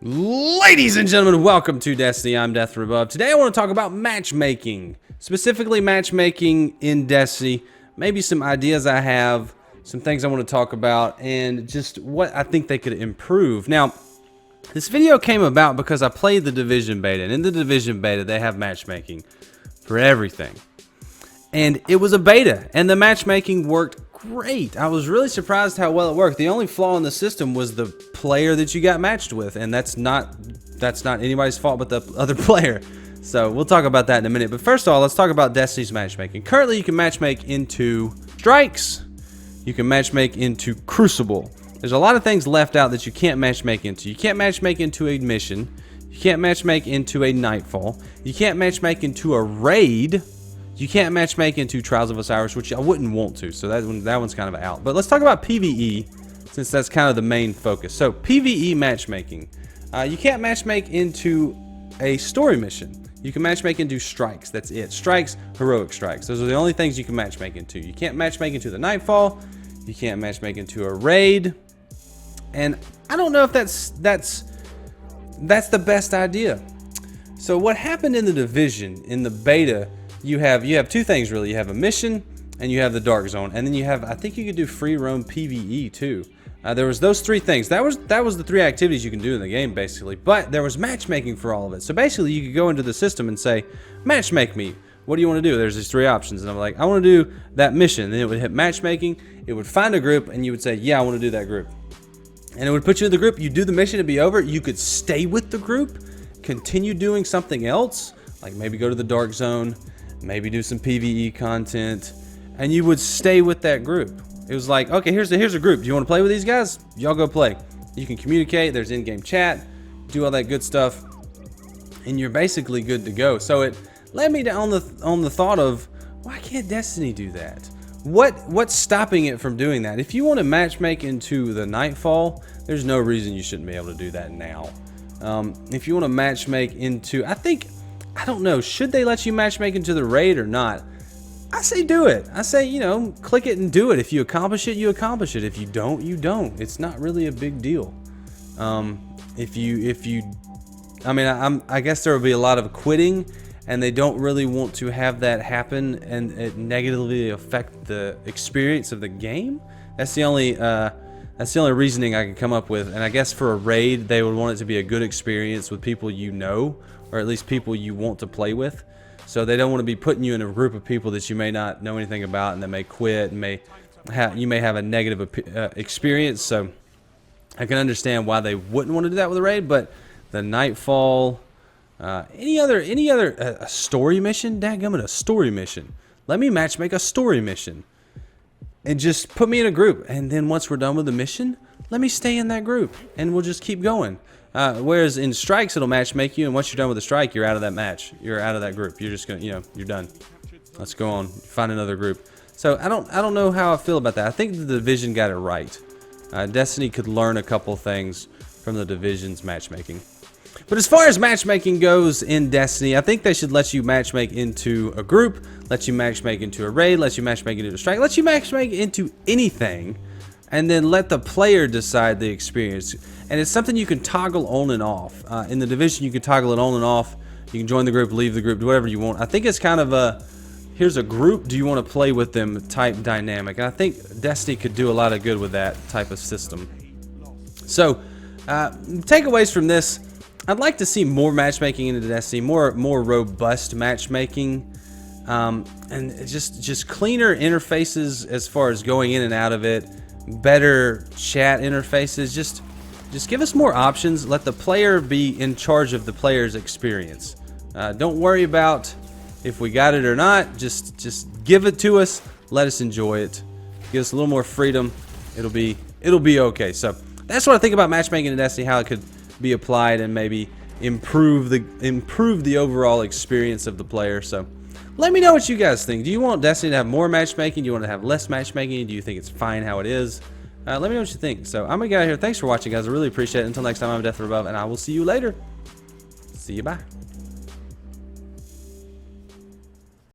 Ladies and gentlemen, welcome to Destiny. I'm Death from Above. Today I want to talk about matchmaking, specifically matchmaking in Destiny, maybe some ideas I have, some things I want to talk about, and just what I think they could improve. Now, this video came about because I played the Division beta, and in the Division beta they have matchmaking for everything. And it was a beta, and the matchmaking worked great. I was really surprised how well it worked. The only flaw in the system was the player that you got matched with, and that's not anybody's fault but the other player. So we'll talk about that in a minute. But first of all, let's talk about Destiny's matchmaking. Currently, you can matchmake into strikes. You can matchmake into Crucible. There's a lot of things left out that you can't matchmake into. You can't matchmake into a mission. You can't matchmake into a Nightfall. You can't matchmake into a raid. You can't matchmake into Trials of Osiris, which I wouldn't want to, so that one's kind of out. But let's talk about PvE, since that's kind of the main focus. So PvE matchmaking. You can't matchmake into a story mission. You can matchmake into strikes, that's it. Strikes, heroic strikes. Those are the only things you can matchmake into. You can't matchmake into the Nightfall. You can't matchmake into a raid. And I don't know if that's the best idea. So what happened in the Division, in the beta, you have two things really. You have a mission and you have the dark zone, and then you have, I think you could do free roam PvE too. There was those three things. That was the three activities you can do in the game basically. But there was matchmaking for all of it. So basically you could go into the system and say, matchmake me. What do you want to do? There's these three options, and I'm like, I want to do that mission. Then it would hit matchmaking. It would find a group, and you would say, yeah, I want to do that group. And it would put you in the group. You do the mission, it'd be over. You could stay with the group, continue doing something else, like maybe go to the dark zone, maybe do some PvE content, and you would stay with that group. It was like, okay, here's a group. Do you want to play with these guys? Y'all go play. You can communicate. There's in-game chat, do all that good stuff, and you're basically good to go. So it led me on the thought of, why can't Destiny do that? What's stopping it from doing that? If you want to matchmake into the Nightfall, there's no reason you shouldn't be able to do that now. If you want to matchmake into, I don't know, should they let you matchmake into the raid or not? I say do it. I say, click it and do it. If you accomplish it, you accomplish it. If you don't, you don't. It's not really a big deal. I guess there will be a lot of quitting, and they don't really want to have that happen and it negatively affect the experience of the game. That's the only reasoning I can come up with. And I guess for a raid, they would want it to be a good experience with people you know, or at least people you want to play with. So they don't want to be putting you in a group of people that you may not know anything about, and that may quit, and you may have a negative experience. So I can understand why they wouldn't want to do that with a raid. But the Nightfall, any other a story mission, dadgummit, a story mission. Let me matchmake a story mission, and just put me in a group. And then once we're done with the mission, let me stay in that group, and we'll just keep going. Whereas in strikes, it'll matchmake you, and once you're done with the strike, you're out of that match. You're out of that group. You're just gonna, you're done. Let's go on. Find another group. So I don't know how I feel about that. I think the Division got it right. Destiny could learn a couple things from the Division's matchmaking. But as far as matchmaking goes in Destiny, I think they should let you matchmake into a group, let you matchmake into a raid, let you matchmake into a strike, let you matchmake into anything, and then let the player decide the experience. And it's something you can toggle on and off. In the Division, you can toggle it on and off. You can join the group, leave the group, do whatever you want. I think it's kind of a, here's a group, do you want to play with them type dynamic. And I think Destiny could do a lot of good with that type of system. So, takeaways from this, I'd like to see more matchmaking into Destiny, more robust matchmaking, and just cleaner interfaces as far as going in and out of it, better chat interfaces. Just give us more options. Let the player be in charge of the player's experience. Don't worry about if we got it or not. Just give it to us. Let us enjoy it. Give us a little more freedom. It'll be okay. So that's what I think about matchmaking in Destiny, how it could be applied and maybe improve the overall experience of the player. So let me know what you guys think. Do you want Destiny to have more matchmaking? Do you want to have less matchmaking? Do you think it's fine how it is? Let me know what you think. So I'm gonna get out of here. Thanks for watching, guys. I really appreciate it. Until next time, I'm Death from Above, and I will see you later. See you. Bye.